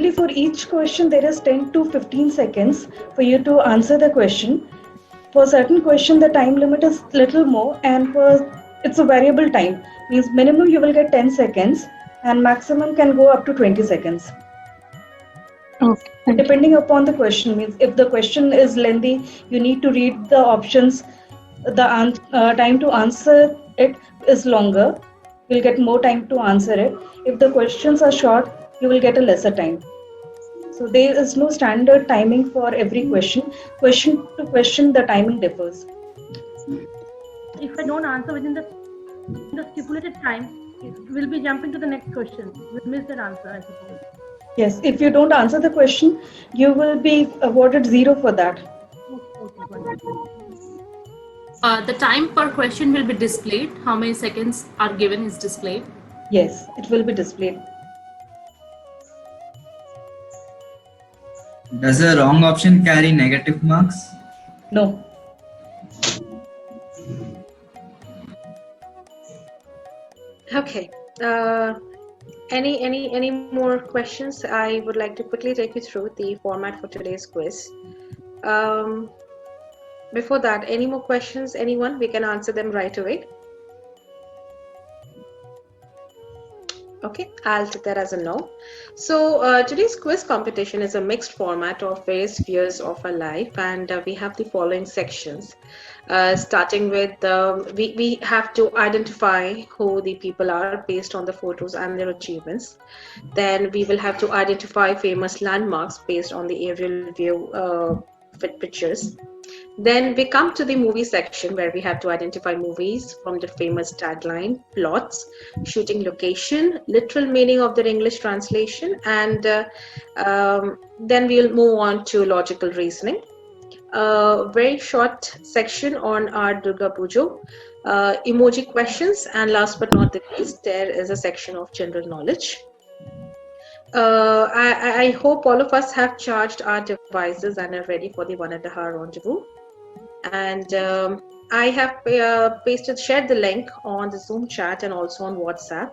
Usually for each question there is 10 to 15 seconds for you to answer the question. For certain question the time limit is little more, and for it's a variable time. Means minimum you will get 10 seconds and maximum can go up to 20 seconds. Okay. Thank you. Depending upon the question, means if the question is lengthy, you need to read the options. The time to answer it is longer. You'll get more time to answer it. If the questions are short, you will get a lesser time. So there is no standard timing for every question. Question to question, the timing differs. If I don't answer within the stipulated time, we'll be jumping to the next question. We'll miss that answer, I suppose. Yes, if you don't answer the question, you will be awarded 0 for that. The time per question will be displayed. How many seconds are given is displayed. Yes, it will be displayed. Does a wrong option carry negative marks? No. Okay. Any more questions? I would like to quickly take you through the format for today's quiz. Before that, any more questions? Anyone? We can answer them right away. Okay, I'll take that as a no. So today's quiz competition is a mixed format of various spheres of our life, and we have the following sections. Starting with, we have to identify who the people are based on the photos and their achievements. Then we will have to identify famous landmarks based on the aerial view pictures. Then we come to the movie section where we have to identify movies from the famous tagline, plots, shooting location, literal meaning of their English translation, and then we'll move on to logical reasoning. A very short section on our Durga Pujo, emoji questions, and last but not the least, there is a section of general knowledge. I hope all of us have charged our devices and are ready for the 1.5 hour rendezvous. And I have shared the link on the Zoom chat and also on WhatsApp.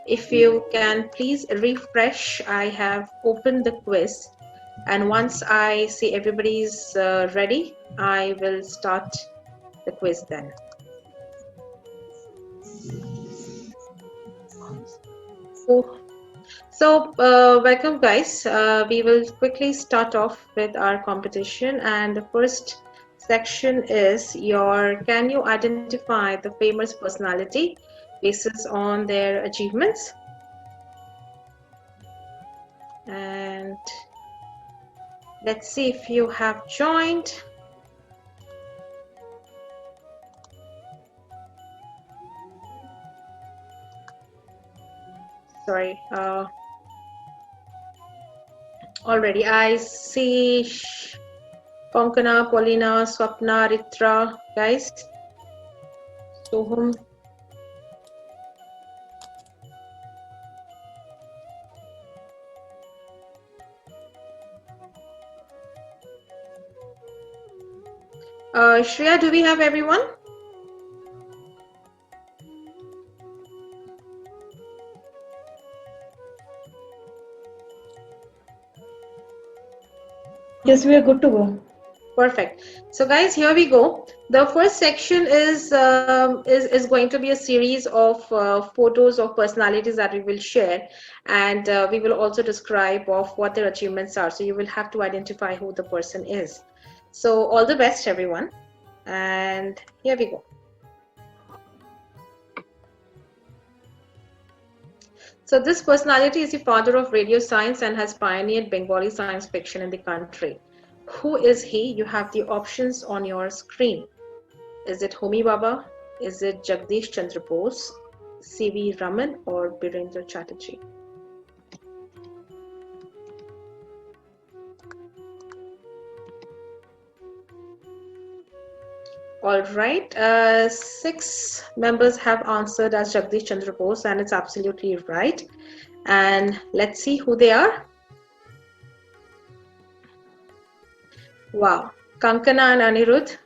If you can please refresh, I have opened the quiz, and once I see everybody's ready, I will start the quiz then. So welcome guys. We will quickly start off with our competition, and the first section is can you identify the famous personality basis on their achievements? And let's see if you have joined. Sorry. Already I see Konkana, Paulina, Swapna, Ritra, guys. Soham. Shreya, do we have everyone? Yes, we are good to go. Perfect. So guys, here we go. The first section is going to be a series of photos of personalities that we will share, and we will also describe of what their achievements are. So you will have to identify who the person is. So all the best, everyone. And here we go. So this personality is the father of radio science and has pioneered Bengali science fiction in the country. Who is he? You have the options on your screen. Is it Homi Baba? Is it Jagdish Chandra Bose, C.V. Raman, or Birendra Chatterjee? All right, 6 members have answered as Jagdish Chandra Bose, and it's absolutely right. And let's see who they are. Wow, Kankana and Anirudh,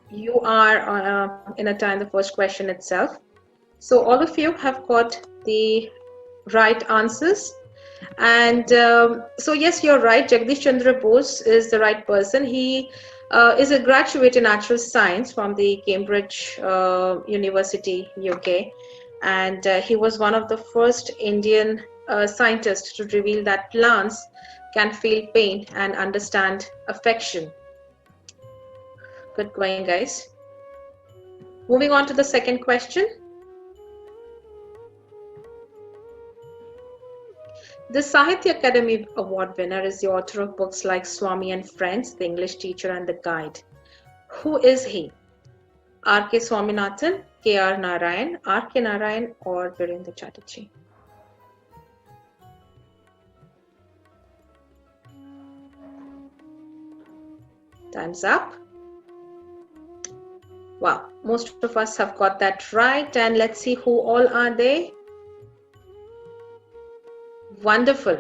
you are in a tie in the first question itself. So all of you have got the right answers. And so yes, you're right. Jagdish Chandra Bose is the right person. He is a graduate in natural science from the Cambridge University, UK, and he was one of the first Indian scientists to reveal that plants can feel pain and understand affection. Good going, guys. Moving on to the second question. The Sahitya Akademi Award winner is the author of books like Swami and Friends, The English Teacher and the Guide. Who is he? R.K. Swaminathan, K.R. Narayan, R.K. Narayan, or Virendra Chatterjee? Time's up. Wow, most of us have got that right. And let's see who all are they. Wonderful.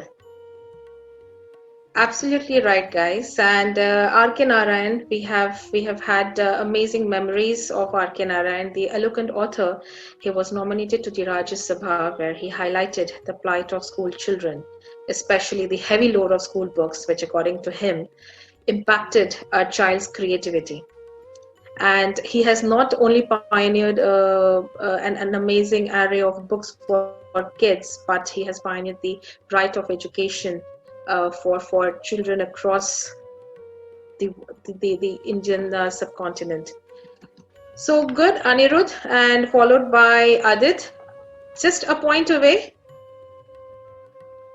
Absolutely right, guys. And R.K. Narayan, we have had amazing memories of R.K. Narayan, the eloquent author. He was nominated to the Rajya Sabha, where he highlighted the plight of school children, especially the heavy load of school books, which, according to him, impacted a child's creativity. And he has not only pioneered an amazing array of books for kids, but he has pioneered the right of education for children across the Indian subcontinent. So good, Anirudh, and followed by Adit. Just a point away.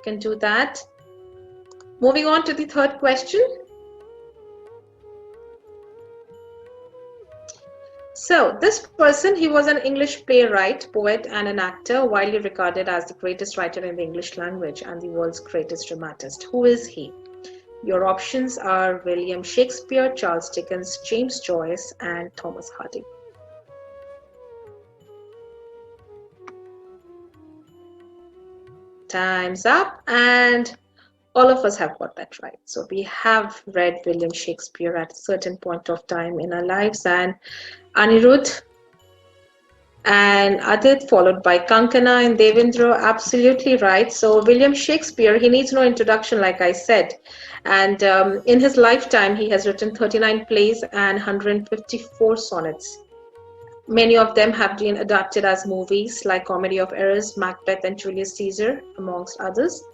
Can do that. Moving on to the third question. So this person, he was an English playwright, poet, and an actor, widely regarded as the greatest writer in the English language and the world's greatest dramatist. Who is he? Your options are William Shakespeare, Charles Dickens, James Joyce, and Thomas Hardy. Time's up, and all of us have got that right. So we have read William Shakespeare at a certain point of time in our lives, and Anirudh and Adit, followed by Kankana and Devendra, absolutely right. So William Shakespeare, he needs no introduction, like I said. And in his lifetime, he has written 39 plays and 154 sonnets. Many of them have been adapted as movies, like Comedy of Errors, Macbeth, and Julius Caesar, amongst others.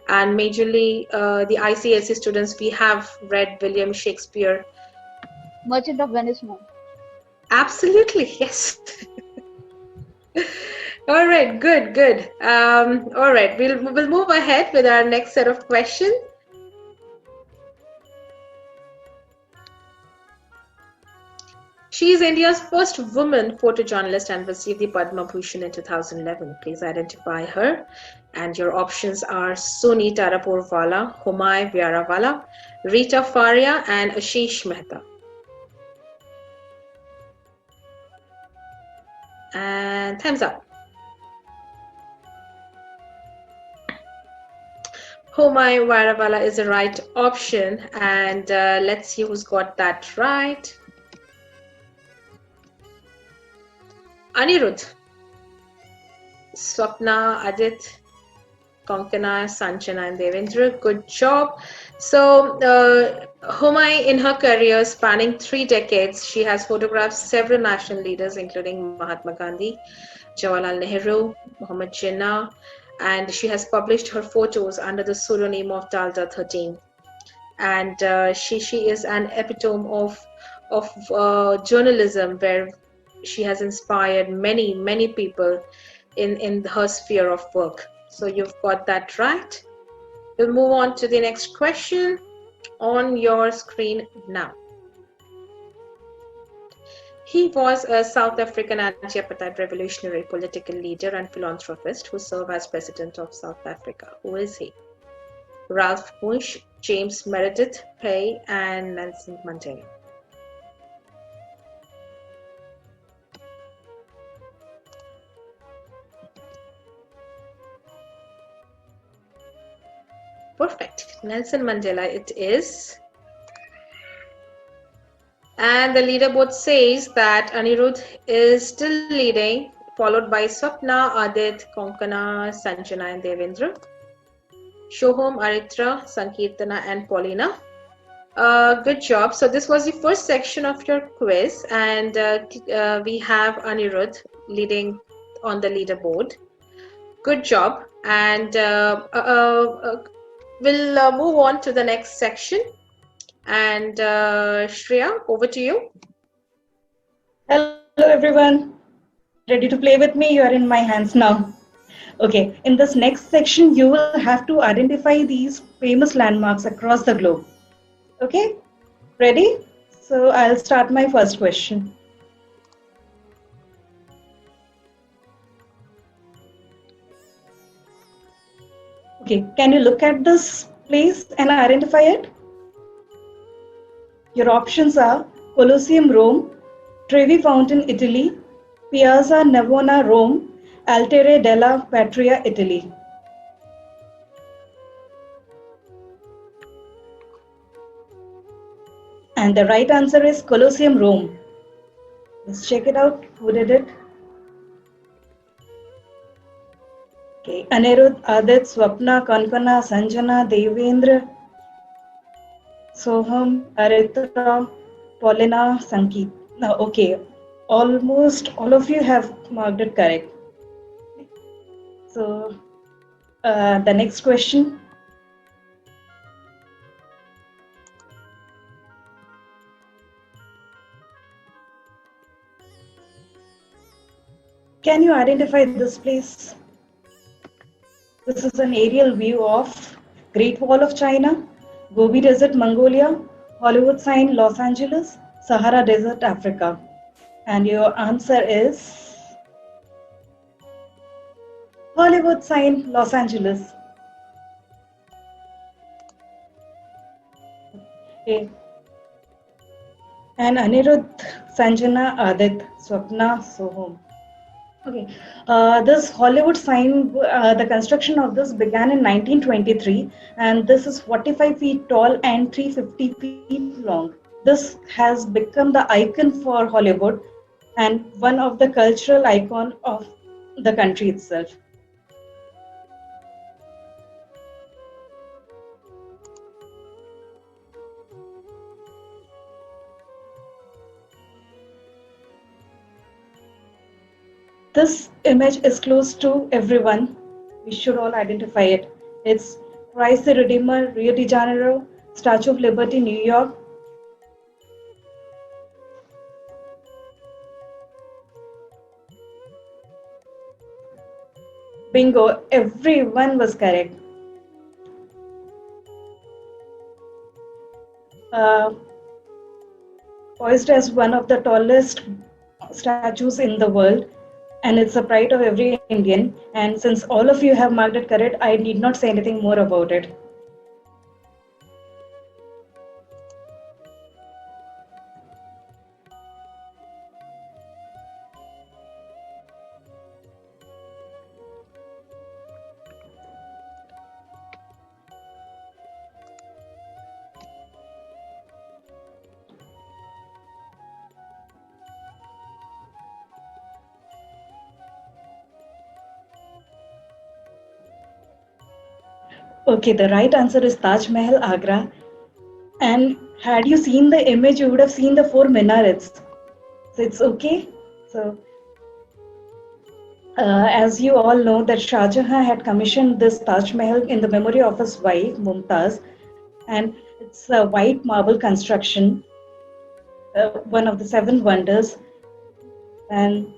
And majorly, the ICSE students, we have read William Shakespeare. Merchant of Venice, ma'am. Absolutely, yes. All right, good. All right, we'll move ahead with our next set of questions. She is India's first woman photojournalist and received the Padma Bhushan in 2011. Please identify her. And your options are Suni Tarapurwala, Humay Vyarawala, Rita Faria, and Ashish Mehta. And time's up. Humay Vyarawala is the right option. And let's see who's got that right. Anirudh, Swapna, Adit, Konkana, Sanchana, and Devendra. Good job. So, Humay, in her career spanning 3 decades, she has photographed several national leaders, including Mahatma Gandhi, Jawaharlal Nehru, Muhammad Jinnah, and she has published her photos under the pseudonym of Dalda 13. And she is an epitome of journalism, where she has inspired many people in her sphere of work. So you've got that right. We'll move on to the next question on your screen now. He was a South African anti-apartheid revolutionary political leader and philanthropist who served as president of South Africa. Who is he? Ralph Bush, James Meredith Pay, and Nelson Mandela. Perfect. Nelson Mandela it is. And the leaderboard says that Anirudh is still leading, followed by Swapna, Adit, Konkana, Sanjana, and Devendra. Shoham, Aritra, Sankirtana, and Paulina. Good job. So this was the first section of your quiz, and we have Anirudh leading on the leaderboard. Good job. And we'll move on to the next section. And Shreya, over to you. Hello, everyone. Ready to play with me? You are in my hands now. Okay, in this next section, you will have to identify these famous landmarks across the globe. Okay, ready? So I'll start my first question. Okay, can you look at this place and identify it? Your options are Colosseum, Rome, Trevi Fountain, Italy, Piazza Navona, Rome, Altere della Patria, Italy. And the right answer is Colosseum, Rome. Let's check it out. Who did it? Okay, Anirudh, Adit, Swapna, Kankana, Sanjana, Devendra, Soham, Aritra, Paulina, Sankeet. Now, okay, almost all of you have marked it correct. So, the next question. Can you identify this place? This is an aerial view of Great Wall of China, Gobi Desert, Mongolia, Hollywood Sign, Los Angeles, Sahara Desert, Africa. And your answer is Hollywood Sign, Los Angeles. Okay. And Anirudh, Sanjana, Adit, Swapna, Soham. Okay, this Hollywood sign, the construction of this began in 1923, and this is 45 feet tall and 350 feet long. This has become the icon for Hollywood and one of the cultural icon of the country itself. This image is close to everyone. We should all identify it. It's Christ the Redeemer, Rio de Janeiro, Statue of Liberty, New York. Bingo, everyone was correct. Poised as one of the tallest statues in the world, and it's a pride of every Indian. And since all of you have marked it correct, I need not say anything more about it. Okay, the right answer is Taj Mahal, Agra. And had you seen the image, you would have seen the four minarets. So it's okay. So, as you all know, that Shah Jahan had commissioned this Taj Mahal in the memory of his wife, Mumtaz. And it's a white marble construction, one of the seven wonders. And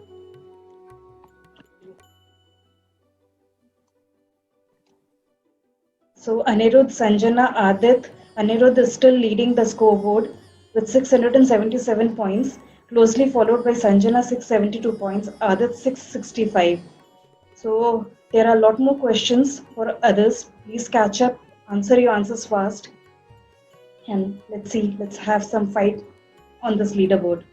so Anirudh, Sanjana, Adit, Anirudh is still leading the scoreboard with 677 points, closely followed by Sanjana 672 points, Adit 665. So there are a lot more questions for others. Please catch up, answer your answers fast, and let's see, let's have some fight on this leaderboard.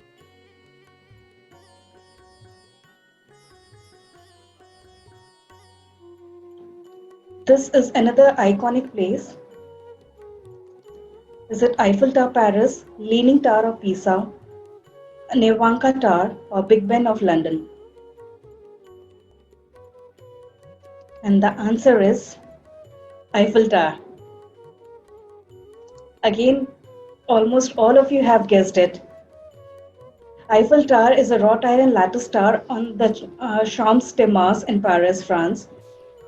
This is another iconic place. Is it Eiffel Tower, Paris, Leaning Tower of Pisa, Nevanka Tower, or Big Ben of London? And the answer is Eiffel Tower. Again, almost all of you have guessed it. Eiffel Tower is a wrought iron lattice tower on the Champs de Mars in Paris, France.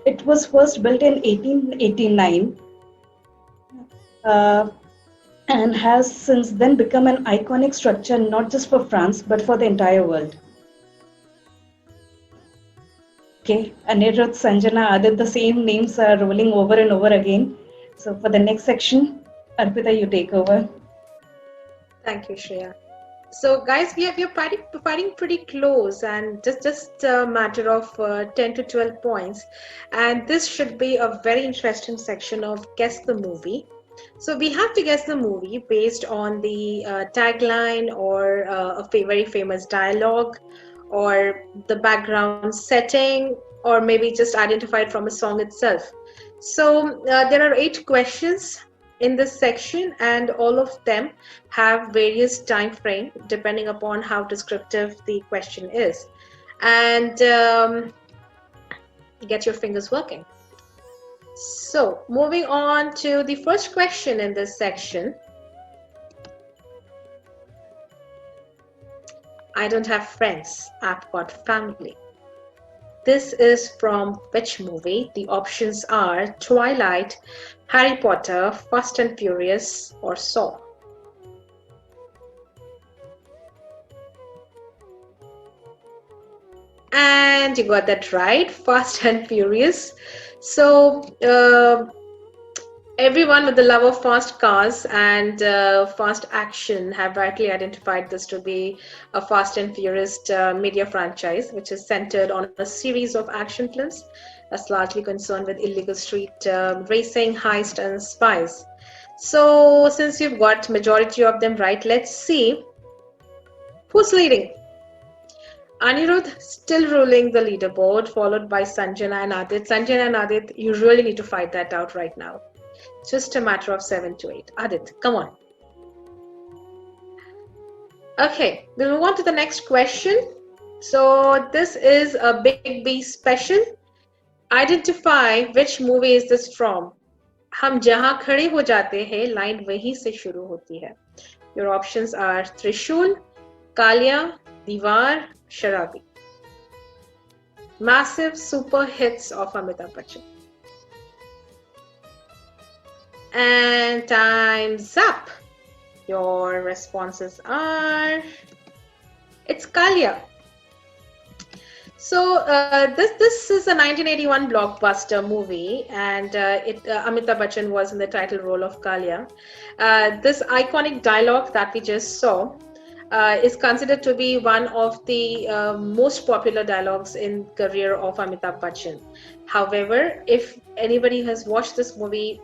It was first built in 1889 uh, and has since then become an iconic structure not just for France but for the entire world. Okay, Anirudh, Sanjana, Adit, the same names are rolling over and over again. So for the next section, Arpita, you take over. Thank you, Shreya. So, guys, we're fighting pretty close, and just a matter of 10 to 12 points. And this should be a very interesting section of Guess the Movie. So, we have to guess the movie based on the tagline or very famous dialogue or the background setting, or maybe just identified from a song itself. So, there are 8 questions in this section, and all of them have various time frame depending upon how descriptive the question is. And get your fingers working. So moving on to the first question in this section. I don't have friends, I've got family. This is from which movie? The options are Twilight, Harry Potter, Fast and Furious, or Saw. And you got that right, Fast and Furious. So everyone with the love of fast cars and fast action have rightly identified this to be a Fast and Furious media franchise, which is centered on a series of action films that's largely concerned with illegal street racing, heist, and spies. So since you've got majority of them right, let's see who's leading. Anirudh still ruling the leaderboard, followed by Sanjana and Adit. Sanjana and Adit, you really need to fight that out right now. Just a matter of 7 to 8. Adit, come on. Okay, we'll move on to the next question. So this is a Big B special. Identify which movie is this from. हम जहाँ खड़े हो जाते हैं, line वहीं से शुरू होती है. Your options are Trishul, Kalia, Diwar, Sharabi. Massive super hits of Amitabh Bachchan. And time's up. Your responses are, it's Kalia. So this is a 1981 blockbuster movie, and Amitabh Bachchan was in the title role of Kalia. This iconic dialogue that we just saw is considered to be one of the most popular dialogues in career of Amitabh Bachchan. However, if anybody has watched this movie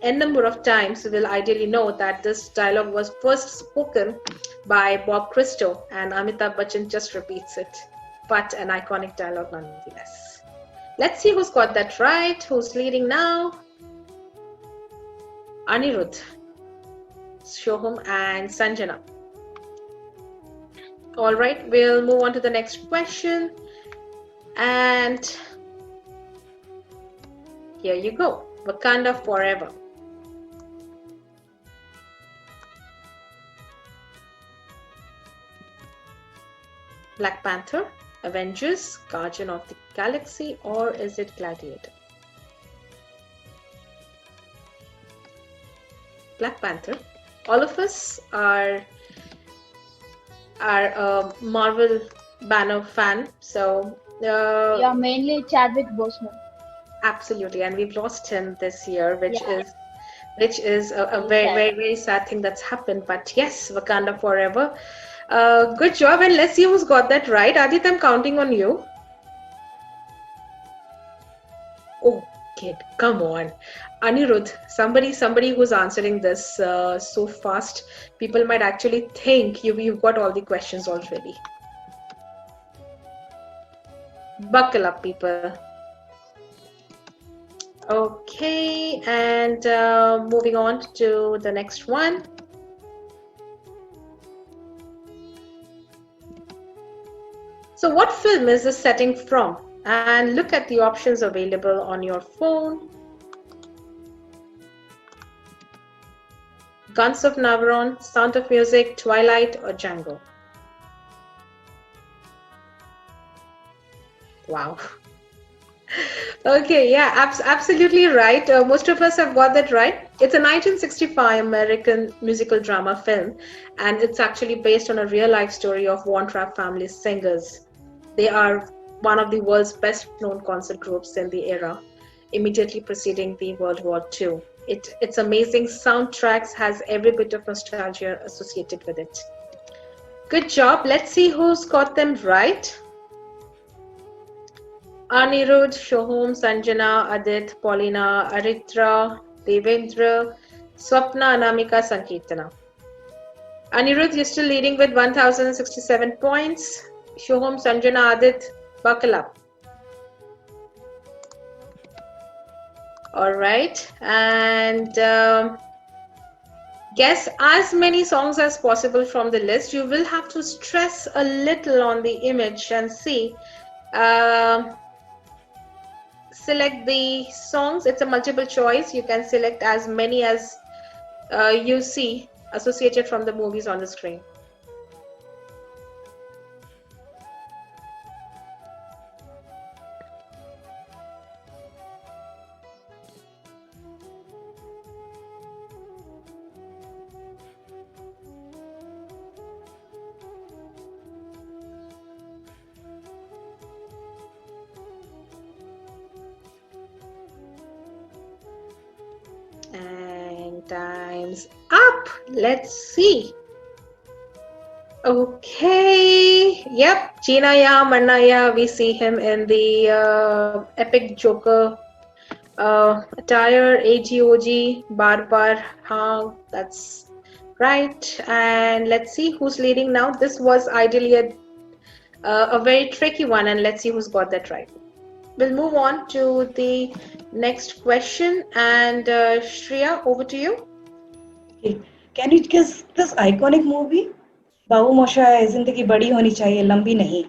n number of times, will ideally know that this dialogue was first spoken by Bob Christo, and Amitabh Bachchan just repeats it. But an iconic dialogue nonetheless. Let's see who's got that right, who's leading now. Anirudh, Shoham, and Sanjana. All right, we'll move on to the next question. And here you go. Wakanda Forever. Black Panther, Avengers, Guardian of the Galaxy, or is it Gladiator? Black Panther. All of us are a Marvel Banner fan, so Yeah, mainly Chadwick Boseman. absolutely, and we've lost him this year, which is a very sad thing that's happened. But yes, Wakanda Forever. Good job, and let's see who's got that right. Adit, I'm counting on you. Oh, kid, come on. Anirudh, somebody who's answering this so fast, people might actually think you've got all the questions already. Buckle up, people. Okay, and moving on to the next one. So what film is this setting from? And look at the options available on your phone. Guns of Navarone, Sound of Music, Twilight, or Django? Wow. Okay, yeah, absolutely right. Most of us have got that right. It's a 1965 American musical drama film, and it's actually based on a real life story of Von Trapp family singers. They are one of the world's best known concert groups in the era, immediately preceding the World War II. Its amazing soundtracks has every bit of nostalgia associated with it. Good job. Let's see who's got them right. Anirudh, Shoham, Sanjana, Adit, Paulina, Aritra, Devendra, Swapna, Anamika, Sankirtana. Anirudh, you're still leading with 1067 points. Shoham, Sanjana, Adit, buckle up. All right, and guess as many songs as possible from the list. You will have to stress a little on the image and see. Select the songs. It's a multiple choice. You can select as many as you see associated from the movies on the screen. And time's up. Let's see. Okay. Yep. Chinaya, Mannaya. We see him in the epic Joker attire. AGOG. Bar. That's right. And let's see who's leading now. This was ideally a very tricky one, and let's see who's got that right. We'll move on to the next question, and Shreya, over to you. Okay. Can you guess this iconic movie? बाबू मोशा है जिंदगी बड़ी होनी चाहिए लंबी नहीं.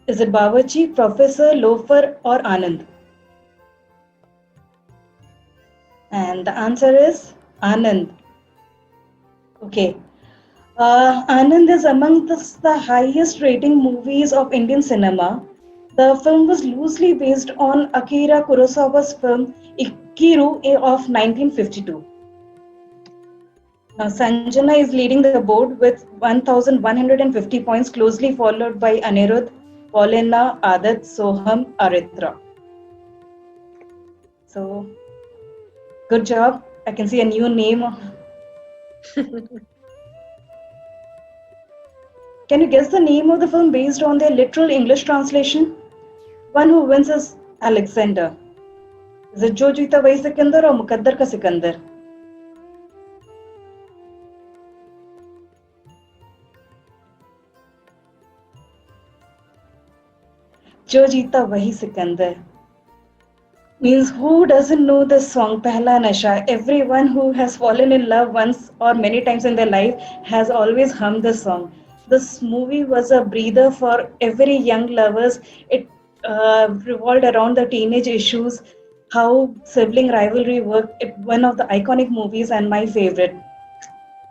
Is it Bawarchi, Professor, Loafer, or Anand? And the answer is Anand. Okay. Anand is among the highest rating movies of Indian cinema. The film was loosely based on Akira Kurosawa's film Ikiru of 1952. Now, Sanjana is leading the board with 1,150 points, closely followed by Anirudh, Paulina, Adat, Soham, Aritra. So, good job. I can see a new name. Can you guess the name of the film based on their literal English translation? One who wins is Alexander. Is it Jo Jeeta Wahi Sikandar or Mukaddar Ka Sikandar? Jo Jeeta Wahi Sikandar. Means who doesn't know this song Pehla Nasha? Everyone who has fallen in love once or many times in their life has always hummed this song. This movie was a breather for every young lovers. It revolved around the teenage issues, how sibling rivalry worked. It one of the iconic movies and my favorite.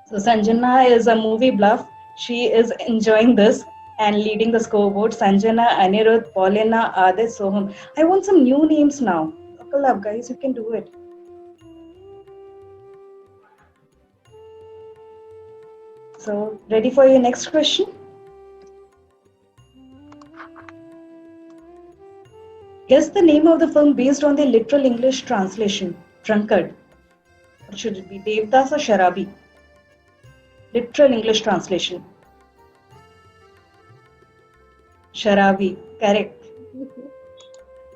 So Sanjana is a movie bluff. She is enjoying this and leading the scoreboard. Sanjana, Anirudh, Paulina, Adit, Soham. I want some new names now. Buckle up, guys. You can do it. So, ready for your next question? Guess the name of the film based on the literal English translation. Drunkard. Or should it be Devdas or Sharabi? Literal English translation. Sharabi, correct.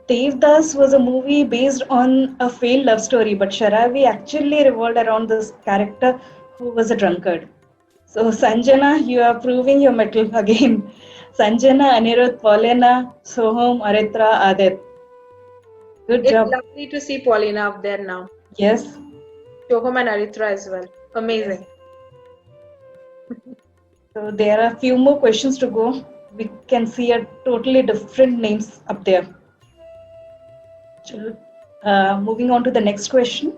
Devdas was a movie based on a failed love story, but Sharabi actually revolved around this character who was a drunkard. So Sanjana, you are proving your mettle again. Sanjana, Anirudh, Paulina, Soham, Aritra, Adit. Good job. It's lovely to see Paulina up there now. Yes. Shoham and Aritra as well. Amazing. Yes. So there are a few more questions to go. We can see a totally different names up there. Moving on to the next question.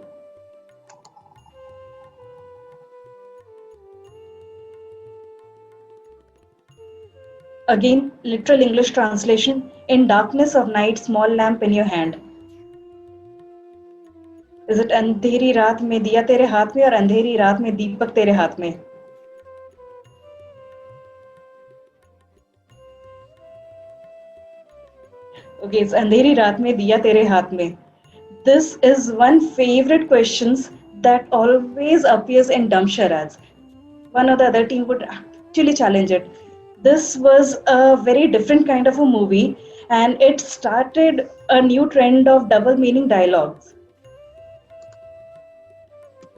Again, literal English translation. In darkness of night, small lamp in your hand. Is it अंधेरी रात में दिया तेरे हाथ में और अंधेरी रात में दीपक तेरे हाथ में? Okay, it's अंधेरी रात में दिया तेरे हाथ में. This is one favorite questions that always appears in dumb charades. One or the other team would actually challenge it. This was a very different kind of a movie, and it started a new trend of double meaning dialogues.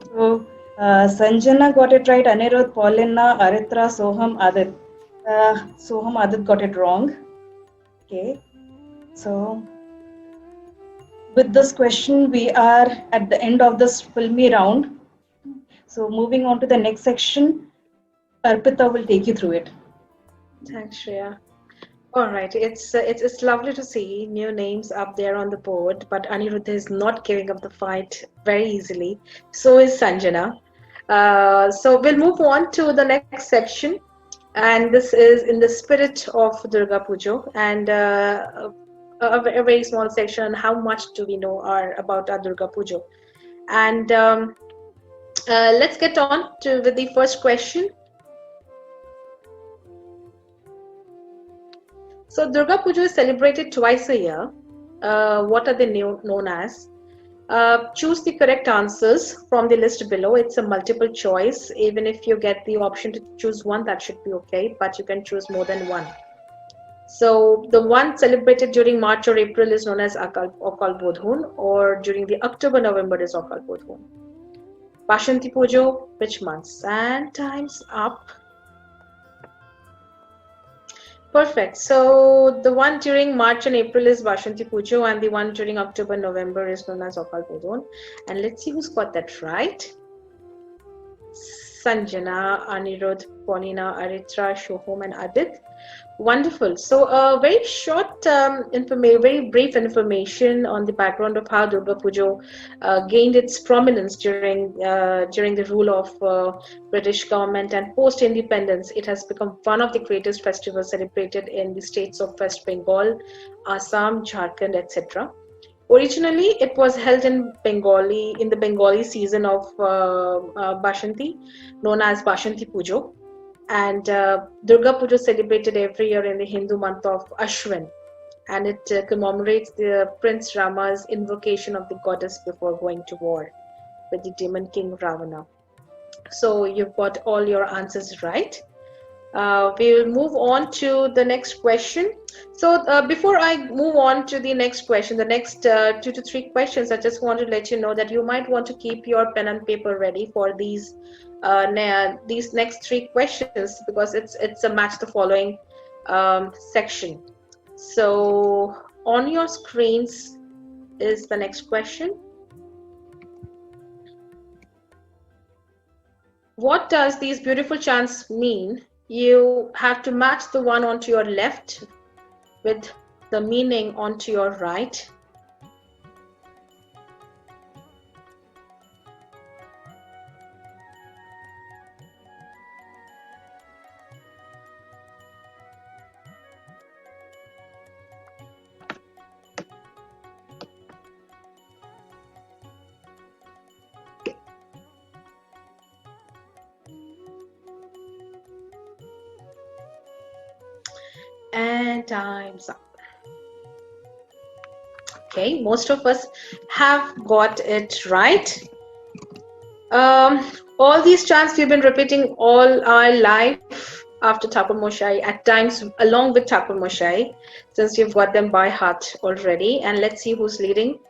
So, Sanjana got it right, Anirudh, Paulina, Aritra, Soham, Adit. Soham, Adit got it wrong. Okay, so with this question, we are at the end of this filmy round. So moving on to the next section, Arpita will take you through it. Thanks, Shreya. All right, it's lovely to see new names up there on the board, but Aniruddha is not giving up the fight very easily. So is Sanjana. So we'll move on to the next section, and this is in the spirit of Durga Pujo, and a very small section. How much do we know about our Durga Pujo? And let's get on with the first question. So Durga Puja is celebrated twice a year. What are they known as? Choose the correct answers from the list below. It's a multiple choice. Even if you get the option to choose one, that should be okay, but you can choose more than one. So the one celebrated during March or April is known as Akal Bodhun, or during the October-November is Akal Bodhun. Bashanti Pujo, which months? And time's up. Perfect. So the one during March and April is Bashanti Pujo, and the one during October, November is known as Akal Bodhun. And let's see who's got that right. Sanjana, Anirudh, Paulina, Aritra, Shohom, and Adit. Wonderful. So very short very brief information on the background of how Durga Puja gained its prominence during the rule of British government, and post-independence it has become one of the greatest festivals celebrated in the states of West Bengal, Assam, Jharkhand, etc. Originally, it was held in the Bengali season of Bashanti, known as Bashanti Pujo. And Durga Puja celebrated every year in the Hindu month of Ashwin, and it commemorates the Prince Rama's invocation of the goddess before going to war with the demon king Ravana. So you've got all your answers right. We will move on to the next question. So before I move on to the next question, the next 2 to 3 questions, I just want to let you know that you might want to keep your pen and paper ready for these next 3 questions, because it's a match the following section. So on your screens is the next question. What does these beautiful chants mean? You have to match the one onto your left with the meaning onto your right. And time's up. Okay, most of us have got it right. All these chants we've been repeating all our life after Thakur Moshai, at times along with Thakur Moshai, since you've got them by heart already. And let's see who's leading.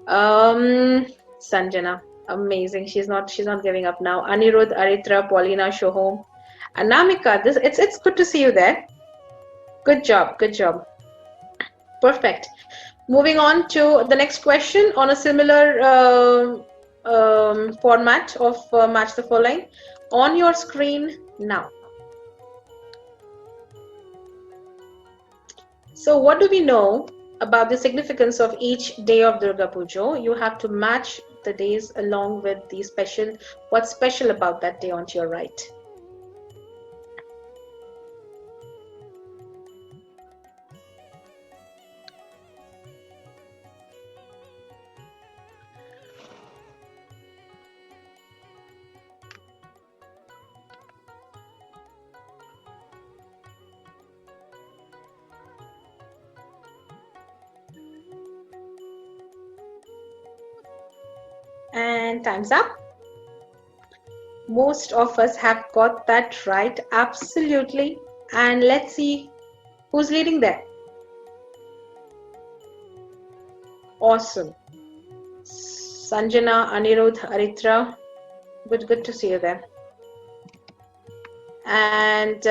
Sanjana, amazing. She's not giving up now. Anirudh, Aritra, Paulina, Shohom, Anamika. It's good to see you there. Good job. Perfect. Moving on to the next question on a similar format of match the following. On your screen now. So what do we know about the significance of each day of Durga Puja. You have to match the days along with what's special about that day onto your right. And time's up. Most of us have got that right, absolutely. And let's see who's leading there. Awesome. Sanjana, Anirudh, Aritra, good to see you there. And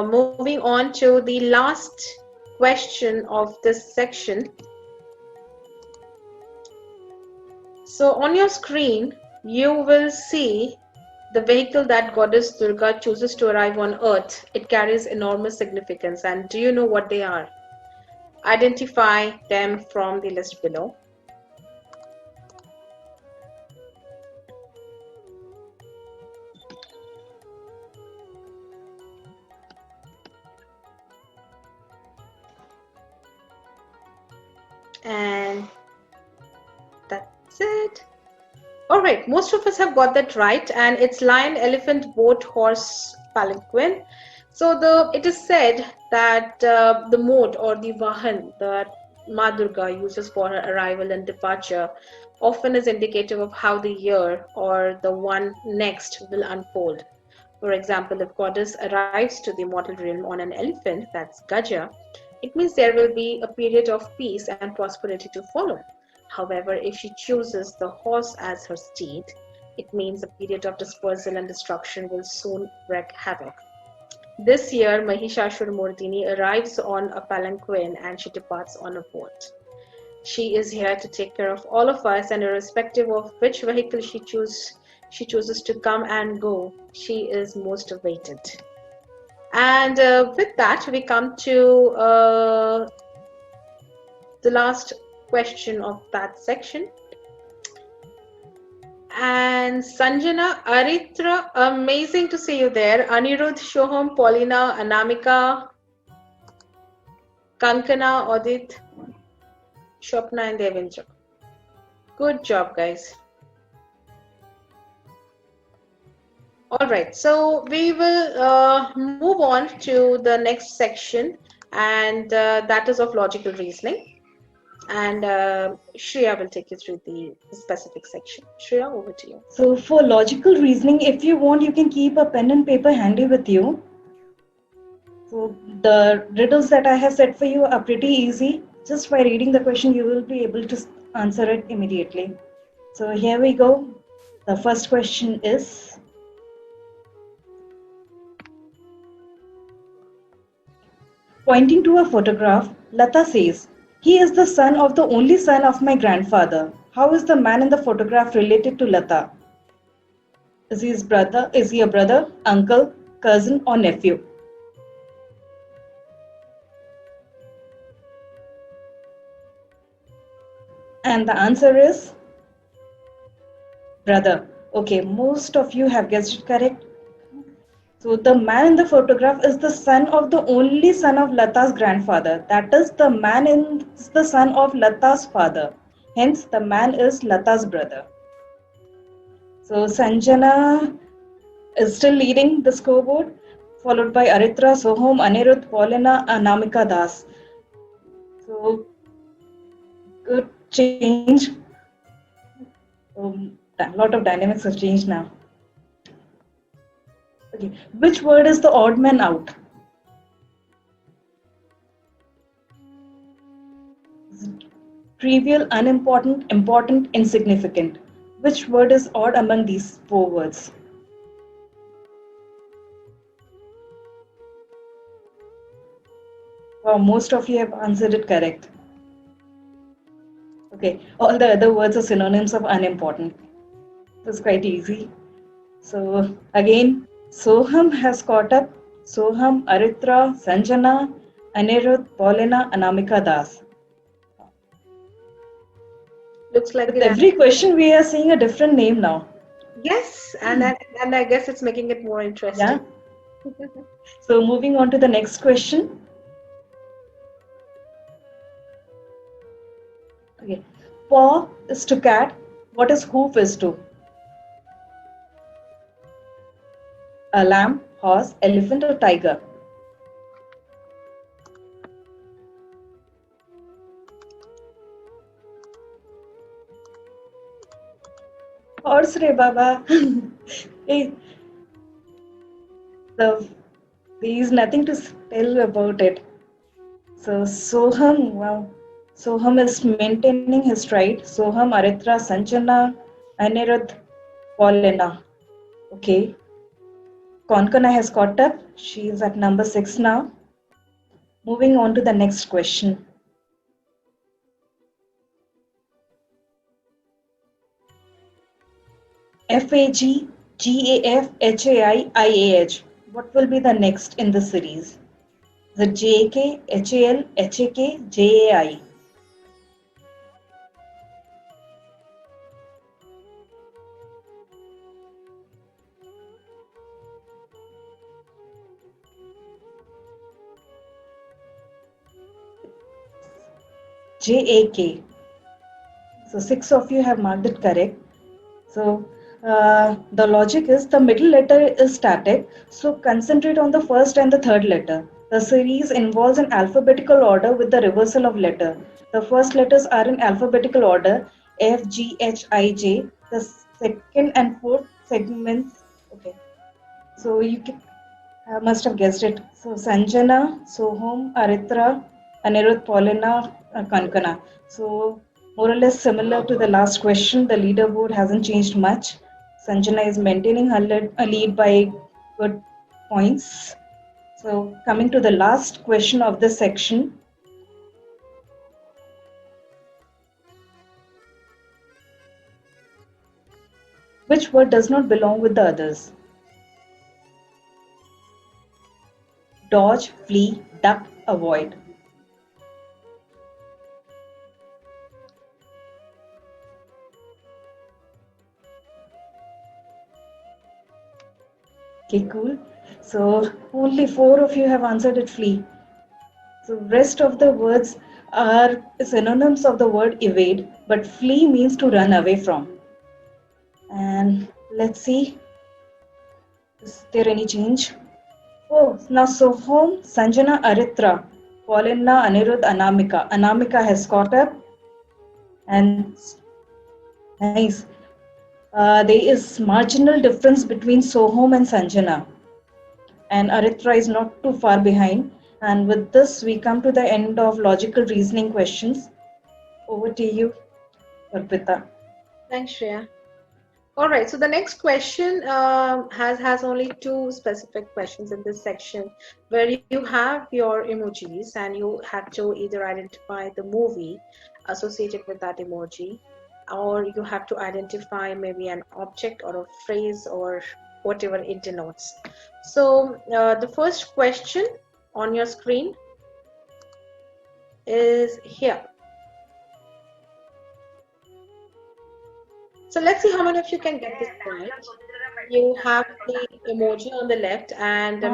moving on to the last question of this section. So on your screen, you will see the vehicle that Goddess Durga chooses to arrive on earth. It carries enormous significance. And do you know what they are? Identify them from the list below. And that's it. All right, most of us have got that right, and it's lion, elephant, boat, horse, palanquin. So it is said that the mode or the vahan that Ma Durga uses for her arrival and departure often is indicative of how the year or the one next will unfold. For example, if goddess arrives to the mortal realm on an elephant, that's Gaja, it means there will be a period of peace and prosperity to follow. However, if she chooses the horse as her steed, it means a period of dispersal and destruction will soon wreak havoc. This year, Mahishashur Murdini arrives on a palanquin and she departs on a boat. She is here to take care of all of us, and irrespective of which vehicle she chooses to come and go, she is most awaited. And with that, we come to the last question of that section. And Sanjana, Aritra, amazing to see you there. Anirudh, Shoham, Paulina, Anamika, Kankana, Odit, Shopna, and Devendra. Good job, guys. All right, so we will move on to the next section, and that is of logical reasoning. And Shreya will take you through the specific section. Shreya, over to you. So for logical reasoning, if you want, you can keep a pen and paper handy with you. So the riddles that I have set for you are pretty easy. Just by reading the question, you will be able to answer it immediately. So here we go. The first question is, pointing to a photograph, Lata says, "He is the son of the only son of my grandfather. How is the man in the photograph related to Lata? Is he his brother? Is he a brother, uncle, cousin, or nephew?" And the answer is brother. Okay, most of you have guessed it correct. So the man in the photograph is the son of the only son of Lata's grandfather. That is, the man is the son of Lata's father. Hence, the man is Lata's brother. So Sanjana is still leading the scoreboard, followed by Aritra, Soham, Anirudh, Paulina, Anamika Das. So good change. A lot of dynamics have changed now. Okay. Which word is the odd man out? Trivial, unimportant, important, insignificant. Which word is odd among these four words? Wow, most of you have answered it correct. Okay, all the other words are synonyms of unimportant. That's quite easy. So again, Soham has caught up. Soham, Aritra, Sanjana, Anirudh, Paulina, Anamika Das. Looks like With the every question, we are seeing a different name now. yes, and I guess it's making it more Yeah. interesting. So moving on to the next question. Okay. Paw is to cat. What is hoof is to? A lamb, horse, elephant, or tiger? Horse re baba. Hey, the, there is nothing to tell about it. So Soham, wow. Soham is maintaining his stride. Soham, Aritra, Sanjana, Anirudh, Paulina. Okay. Konkana has caught up. She is at number 6 now. Moving on to the next question. FAG, GAF, HAI, IAH. What will be the next in the series? The JAK, HAL, HAK, JAI. JAK. So 6 of you have marked it correct. So the logic is the middle letter is static. So concentrate on the first and the third letter. The series involves an alphabetical order with the reversal of letter. The first letters are in alphabetical order F, G, H, I, J. The second and fourth segments. Okay. So you can, must have guessed it. So Sanjana, Soham, Aritra, Anirudh, Paulina, Kankana. So more or less similar to the last question. The leaderboard hasn't changed much. Sanjana is maintaining her lead by good points. So coming to the last question of this section. Which word does not belong with the others? Dodge, flee, duck, avoid. Okay, cool. So only 4 of you have answered it flee. So rest of the words are synonyms of the word evade, but flee means to run away from. And let's see, is there any change? Oh, now Soham, Sanjana, Aritra, Paulina, Anirudh, Anamika. Anamika has caught up, and nice. There is marginal difference between Soham and Sanjana, and Aritra is not too far behind. And with this, we come to the end of logical reasoning questions. Over to you, Arpita. Thanks, Shreya. All right, so the next question has only 2 specific questions in this section, where you have your emojis and you have to either identify the movie associated with that emoji, or you have to identify maybe an object or a phrase or whatever it denotes. So the first question on your screen is here. So let's see how many of you can get this right. You have the emoji on the left and the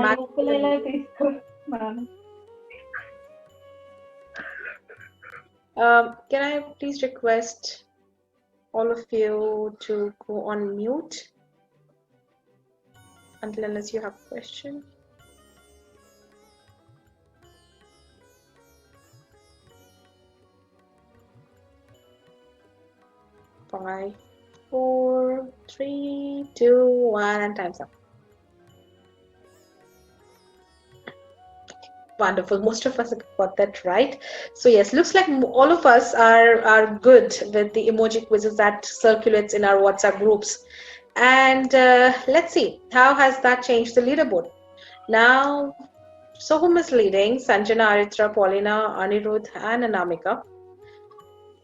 can I please request all of you to go on mute unless you have a question. Five, 4, 3, 2, 1, and time's up. Wonderful. Most of us got that right. So yes, looks like all of us are good with the emoji quizzes that circulates in our WhatsApp groups. And let's see, how has that changed the leaderboard? Now, Soham is leading, Sanjana, Aritra, Paulina, Anirudh, and Anamika.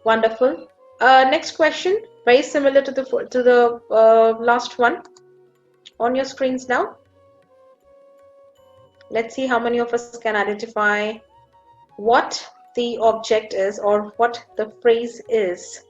Wonderful. Next question, very similar to the last one. On your screens now. Let's see how many of us can identify what the object is or what the phrase is.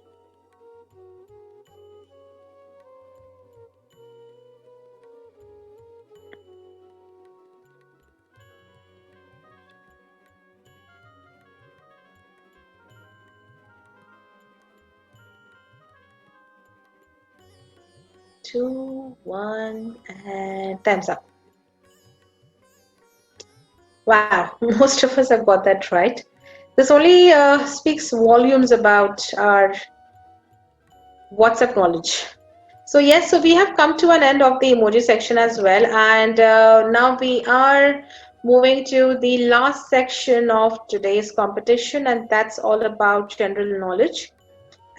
2, 1, and time's up. Wow, most of us have got that right. This only speaks volumes about our WhatsApp knowledge. So yes, so we have come to an end of the emoji section as well, and now we are moving to the last section of today's competition, and that's all about general knowledge.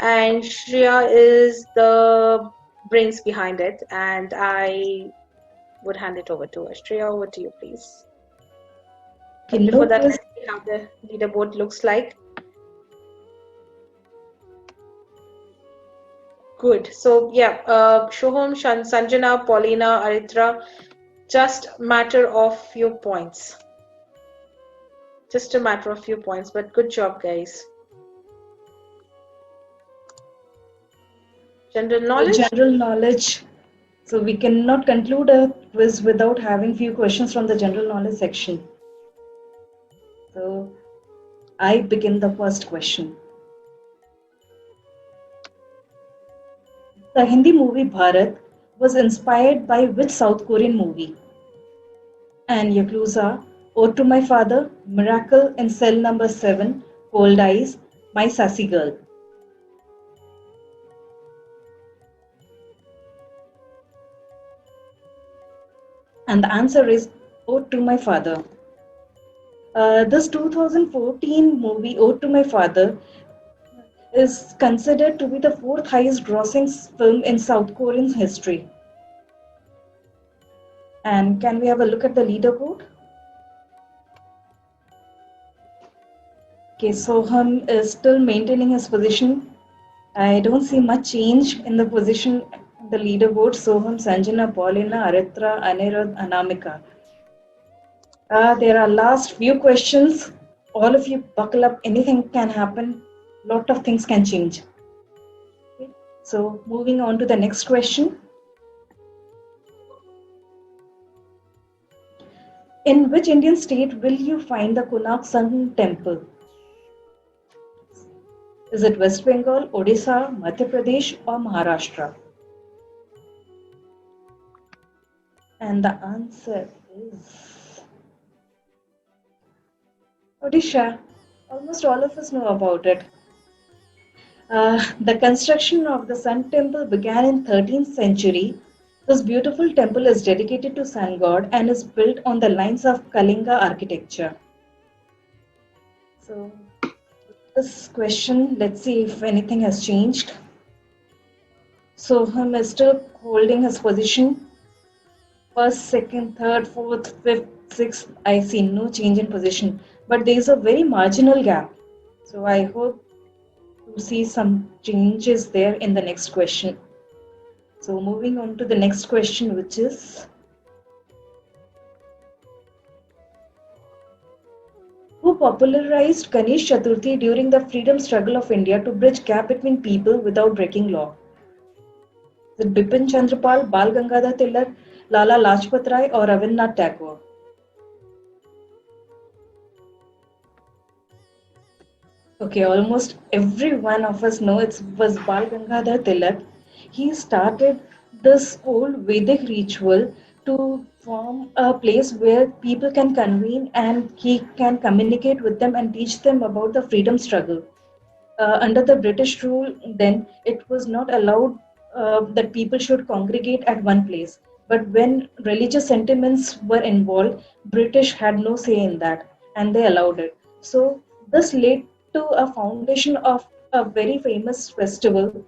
And Shreya is the brains behind it, and I would hand it over to her. Shreya, over to you, please. Okay, But before no that, quiz. let's see how the leaderboard looks like. Good. So yeah, Shoham, Sanjana, Paulina, Aritra, just matter of few points. Just a matter of few points, but good job, guys. General knowledge? General knowledge. So we cannot conclude a quiz without having few questions from the general knowledge section. So I begin the first question. The Hindi movie Bharat was inspired by which South Korean movie? And your clues are Ode to My Father, Miracle in Cell Number 7, Cold Eyes, My Sassy Girl. And the answer is Ode to My Father. This 2014 movie, Ode to My Father, is considered to be the fourth highest grossing film in South Korean history. And can we have a look at the leaderboard? Okay, Soham is still maintaining his position. I don't see much change in the position in the leaderboard. Soham, Sanjana, Paulina, Aritra, Anirudh, Anamika. There are last few questions. All of you buckle up. Anything can happen. Lot of things can change. Okay. So moving on to the next question. In which Indian state will you find the Konark Sun Temple? Is it West Bengal, Odisha, Madhya Pradesh, or Maharashtra? And the answer is Odisha. Almost all of us know about it. The construction of the Sun Temple began in 13th century. This beautiful temple is dedicated to Sun God and is built on the lines of Kalinga architecture. So, this question, let's see if anything has changed. Soham is still holding his position. First, second, third, fourth, fifth, sixth, I see no change in position. But there is a very marginal gap. So I hope to see some changes there in the next question. So moving on to the next question, which is who popularized Ganesh Chaturthi during the freedom struggle of India to bridge gap between people without breaking law? Is it Bipin Chandrapal, Bal Gangadhar Tilak, Lala Lajpat Rai, or Rabindranath Tagore? Okay, almost every one of us know it was Bal Gangadhar Tilak. He started this whole Vedic ritual to form a place where people can convene and he can communicate with them and teach them about the freedom struggle. Under the British rule, then it was not allowed that people should congregate at one place. But when religious sentiments were involved, British had no say in that, and they allowed it. So this led to a foundation of a very famous festival,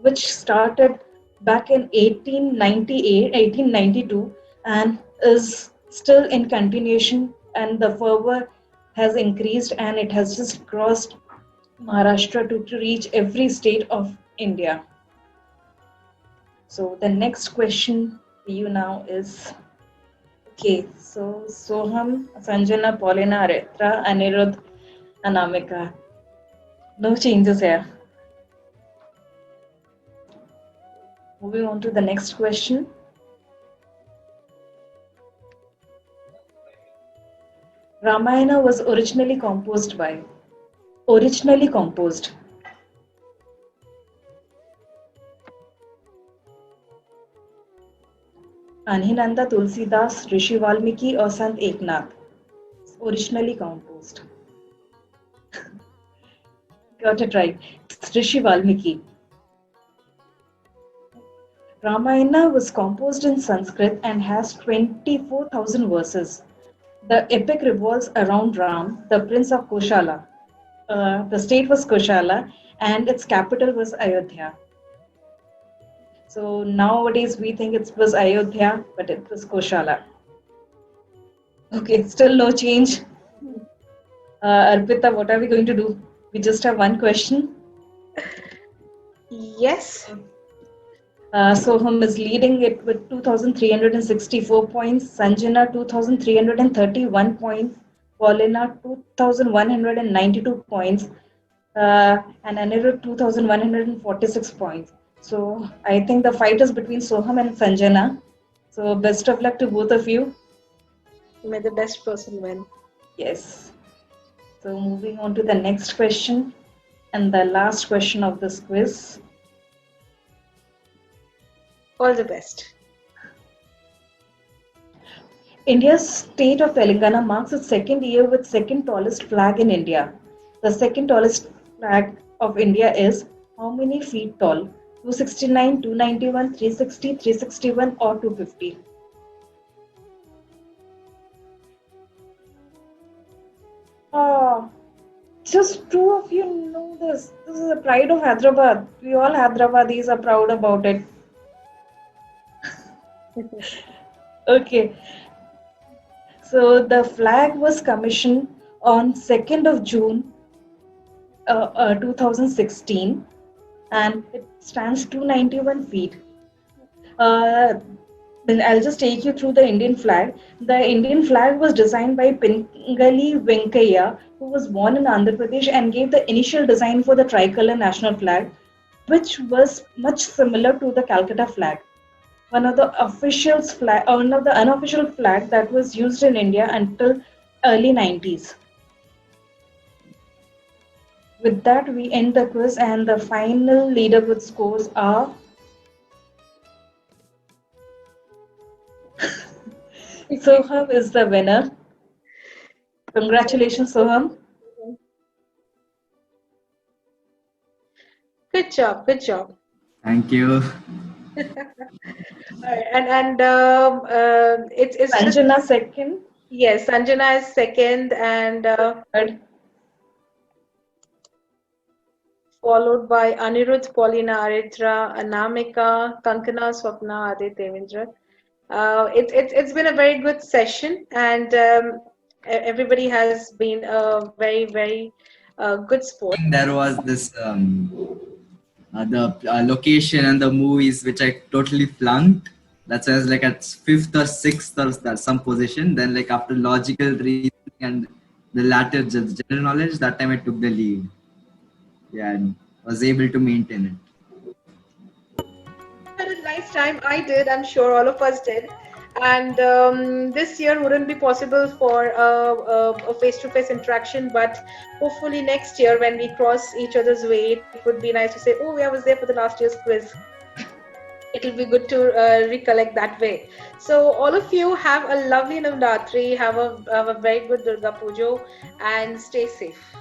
which started back in 1898, 1892, and is still in continuation. And the fervor has increased, and it has just crossed Maharashtra to reach every state of India. So the next question for you now is okay. So Soham, Sanjana, Paulina, Aritra, Anirudh, Anamika. No changes here. Moving on to the next question. Ramayana was originally composed by. Originally composed. Anhinanda Tulsidas, Rishi Valmiki, or Sant Eknath? Originally composed. Got it right. It's Rishi Valmiki. Ramayana was composed in Sanskrit and has 24,000 verses. The epic revolves around Ram, the prince of Koshala. The state was Koshala and its capital was Ayodhya. So nowadays we think it was Ayodhya, but it was Koshala. Okay, still no change. Arpita, what are we going to do? We just have one question. Yes. Soham is leading it with 2,364 points, Sanjana 2,331 points, Paulina 2,192 points, and Anirudh 2,146 points. So I think the fight is between Soham and Sanjana. So best of luck to both of you. May the best person win. Yes. So moving on to the next question and the last question of this quiz. All the best. India's state of Telangana marks its second year with second tallest flag in India. The second tallest flag of India is how many feet tall? 269, 291, 360, 361 or 250? Just two of you know this. This is the pride of Hyderabad. We all Hyderabadis are proud about it. Okay. So the flag was commissioned on 2nd of June 2016 and it stands 291 feet. Then I'll just take you through the Indian flag. The Indian flag was designed by Pingali Venkayya, who was born in Andhra Pradesh and gave the initial design for the tricolor national flag, which was much similar to the Calcutta flag. One of the unofficial flag that was used in India until early 90s. With that, we end the quiz, and the final leaderboard scores are Soham is the winner. Congratulations, Soham. Good job. Good job. Thank you. It's Sanjana second. yes, Sanjana is second and Third. followed by Anirudh, Paulina, Aritra, Anamika, Kankana, Swapna, Adit, Devendra. It's been a very good session and everybody has been a very good sport. There was this the location and the movies which I totally flunked. That's why I was like at fifth or sixth or some position. Then like after logical reasoning and the latter general knowledge, that time I took the lead. Yeah, and was able to maintain it. Had a nice time. I did. I'm sure all of us did. And this year wouldn't be possible for a face-to-face interaction, but hopefully next year when we cross each other's way, it would be nice to say, "Oh, I was there for the last year's quiz." It'll be good to recollect that way. So all of you have a lovely Navratri, have a very good Durga Pujo, and stay safe.